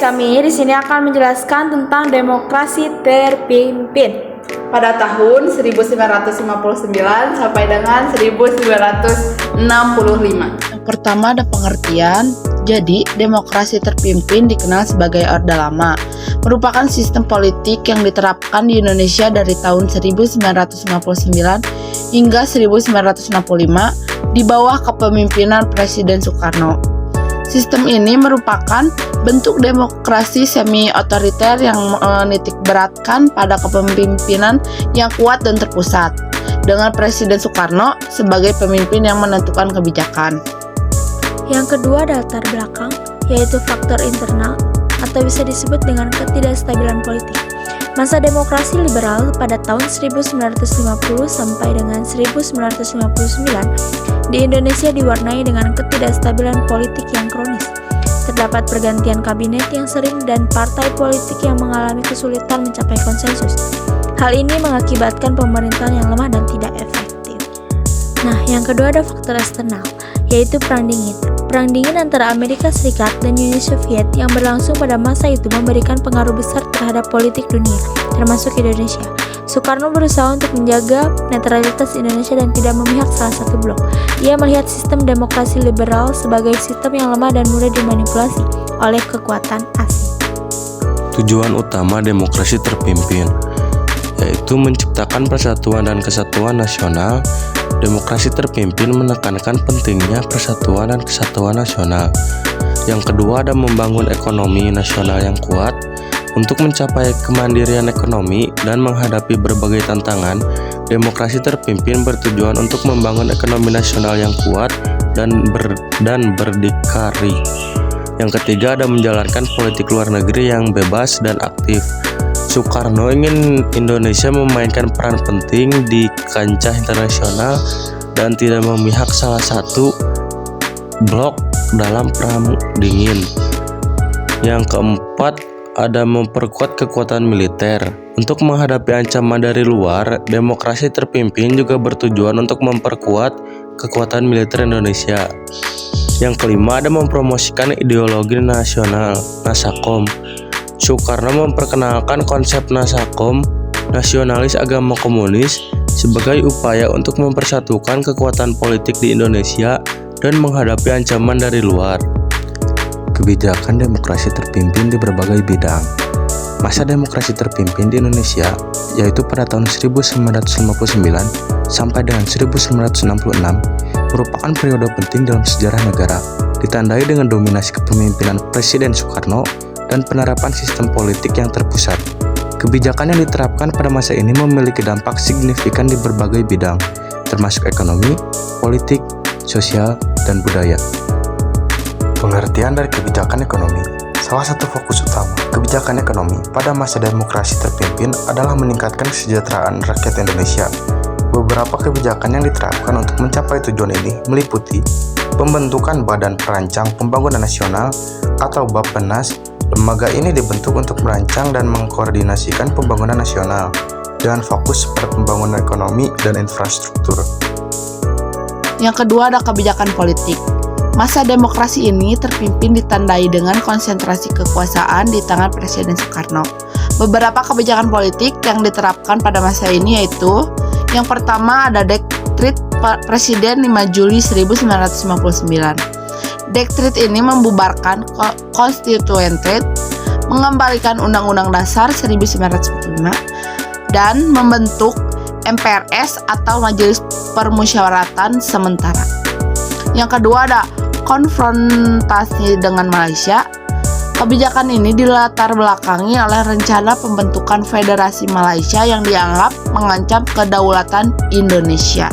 kami di sini akan menjelaskan tentang demokrasi terpimpin pada tahun 1959 sampai dengan 1965. Yang pertama ada pengertian. Jadi, demokrasi terpimpin dikenal sebagai Orde Lama, merupakan sistem politik yang diterapkan di Indonesia dari tahun 1959 hingga 1965 di bawah kepemimpinan Presiden Soekarno. Sistem ini merupakan bentuk demokrasi semi-otoriter yang menitikberatkan pada kepemimpinan yang kuat dan terpusat, dengan Presiden Soekarno sebagai pemimpin yang menentukan kebijakan. Yang kedua ada latar belakang, yaitu faktor internal atau bisa disebut dengan ketidakstabilan politik. Masa demokrasi liberal pada tahun 1950 sampai dengan 1959 di Indonesia diwarnai dengan ketidakstabilan politik yang kronis. Terdapat pergantian kabinet yang sering dan partai politik yang mengalami kesulitan mencapai konsensus. Hal ini mengakibatkan pemerintahan yang lemah dan tidak efektif. Nah, yang kedua ada faktor eksternal, yaitu Perang Dingin. Perang Dingin antara Amerika Serikat dan Uni Soviet yang berlangsung pada masa itu memberikan pengaruh besar terhadap politik dunia, termasuk Indonesia. Soekarno berusaha untuk menjaga netralitas Indonesia dan tidak memihak salah satu blok. Ia melihat sistem demokrasi liberal sebagai sistem yang lemah dan mudah dimanipulasi oleh kekuatan asing. Tujuan utama demokrasi terpimpin yaitu menciptakan persatuan dan kesatuan nasional. Demokrasi terpimpin menekankan pentingnya persatuan dan kesatuan nasional. Yang kedua ada membangun ekonomi nasional yang kuat. Untuk mencapai kemandirian ekonomi dan menghadapi berbagai tantangan, demokrasi terpimpin bertujuan untuk membangun ekonomi nasional yang kuat dan berdikari. Yang ketiga ada menjalankan politik luar negeri yang bebas dan aktif. Soekarno ingin Indonesia memainkan peran penting di kancah internasional dan tidak memihak salah satu blok dalam Perang Dingin. Yang keempat ada memperkuat kekuatan militer. Untuk menghadapi ancaman dari luar, demokrasi terpimpin juga bertujuan untuk memperkuat kekuatan militer Indonesia. Yang kelima ada mempromosikan ideologi nasional, Nasakom. Soekarno memperkenalkan konsep Nasakom, nasionalis agama komunis, sebagai upaya untuk mempersatukan kekuatan politik di Indonesia dan menghadapi ancaman dari luar. Kebijakan demokrasi terpimpin di berbagai bidang. Masa demokrasi terpimpin di Indonesia yaitu pada tahun 1959 sampai dengan 1966 merupakan periode penting dalam sejarah negara, ditandai dengan dominasi kepemimpinan Presiden Soekarno dan penerapan sistem politik yang terpusat. Kebijakan yang diterapkan pada masa ini memiliki dampak signifikan di berbagai bidang, termasuk ekonomi, politik, sosial, dan budaya. Pengertian dari kebijakan ekonomi. Salah satu fokus utama kebijakan ekonomi pada masa demokrasi terpimpin adalah meningkatkan kesejahteraan rakyat Indonesia. Beberapa kebijakan yang diterapkan untuk mencapai tujuan ini meliputi pembentukan Badan Perancang Pembangunan Nasional atau Bappenas. Lembaga ini dibentuk untuk merancang dan mengkoordinasikan pembangunan nasional dengan fokus pada pembangunan ekonomi dan infrastruktur. Yang kedua ada kebijakan politik. Masa demokrasi ini terpimpin ditandai dengan konsentrasi kekuasaan di tangan Presiden Soekarno. Beberapa kebijakan politik yang diterapkan pada masa ini yaitu yang pertama ada Dekret Presiden 5 Juli 1959. Dekret ini membubarkan Konstituente, mengembalikan Undang-Undang Dasar 1945 dan membentuk MPRS atau Majelis Permusyawaratan Sementara. Yang kedua ada konfrontasi dengan Malaysia. Kebijakan ini dilatar belakangi oleh rencana pembentukan Federasi Malaysia yang dianggap mengancam kedaulatan Indonesia.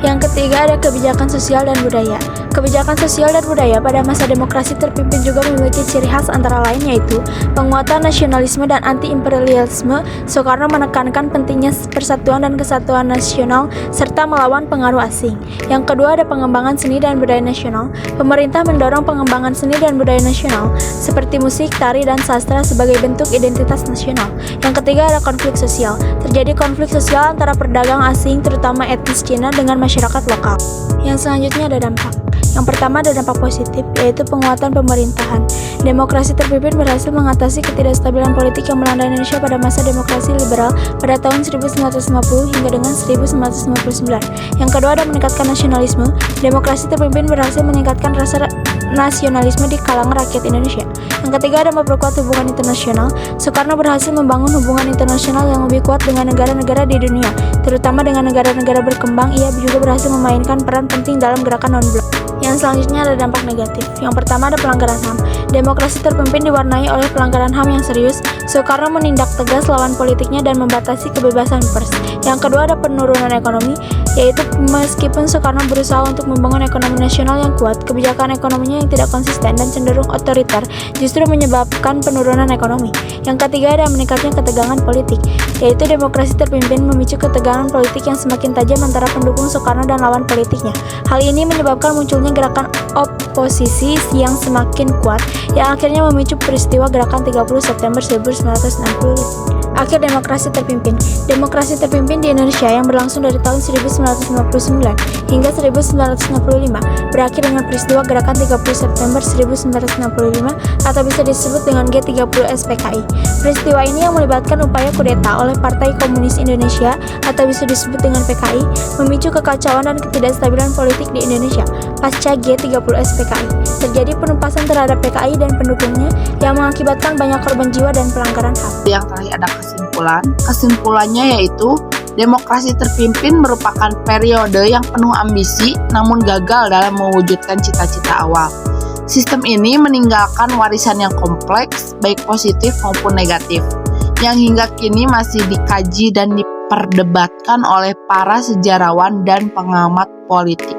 Yang ketiga ada kebijakan sosial dan budaya. Kebijakan sosial dan budaya pada masa demokrasi terpimpin juga memiliki ciri khas antara lain yaitu penguatan nasionalisme dan anti-imperialisme. Soekarno menekankan pentingnya persatuan dan kesatuan nasional serta melawan pengaruh asing. Yang kedua ada pengembangan seni dan budaya nasional. Pemerintah mendorong pengembangan seni dan budaya nasional seperti musik, tari, dan sastra sebagai bentuk identitas nasional. Yang ketiga ada konflik sosial. Terjadi konflik sosial antara pedagang asing terutama etnis Cina dengan masyarakat lokal. Yang selanjutnya ada dampak. Yang pertama ada dampak positif, yaitu penguatan pemerintahan. Demokrasi terpimpin berhasil mengatasi ketidakstabilan politik yang melanda Indonesia pada masa demokrasi liberal pada tahun 1950 hingga dengan 1959. Yang kedua ada meningkatkan nasionalisme. Demokrasi terpimpin berhasil meningkatkan rasa nasionalisme di kalangan rakyat Indonesia. Yang ketiga ada memperkuat hubungan internasional. Soekarno berhasil membangun hubungan internasional yang lebih kuat dengan negara-negara di dunia, terutama dengan negara-negara berkembang. Ia juga berhasil memainkan peran penting dalam gerakan non-blok. Yang selanjutnya ada dampak negatif. Yang pertama ada pelanggaran HAM. Demokrasi terpimpin diwarnai oleh pelanggaran HAM yang serius. Soekarno menindak tegas lawan politiknya dan membatasi kebebasan pers. Yang kedua ada penurunan ekonomi, yaitu meskipun Soekarno berusaha untuk membangun ekonomi nasional yang kuat, kebijakan ekonominya yang tidak konsisten dan cenderung otoriter justru menyebabkan penurunan ekonomi. Yang ketiga ada meningkatnya ketegangan politik, yaitu demokrasi terpimpin memicu ketegangan politik yang semakin tajam antara pendukung Soekarno dan lawan politiknya. Hal ini menyebabkan munculnya gerakan oposisi yang semakin kuat, yang akhirnya memicu peristiwa gerakan 30 September 1965. Akhir demokrasi terpimpin. Demokrasi terpimpin di Indonesia yang berlangsung dari tahun 1959 hingga 1965 berakhir dengan peristiwa gerakan 30 September 1965 atau bisa disebut dengan G30 SPKI. Peristiwa ini yang melibatkan upaya kudeta oleh Partai Komunis Indonesia atau bisa disebut dengan PKI, memicu kekacauan dan ketidakstabilan politik di Indonesia. Pasca G30 SPKI, terjadi penumpasan terhadap PKI dan pendukungnya yang mengakibatkan banyak korban jiwa dan pelanggaran HAM. Yang terakhir ada kesimpulan. Kesimpulannya yaitu demokrasi terpimpin merupakan periode yang penuh ambisi namun gagal dalam mewujudkan cita-cita awal. Sistem ini meninggalkan warisan yang kompleks, baik positif maupun negatif, yang hingga kini masih dikaji dan diperdebatkan oleh para sejarawan dan pengamat politik.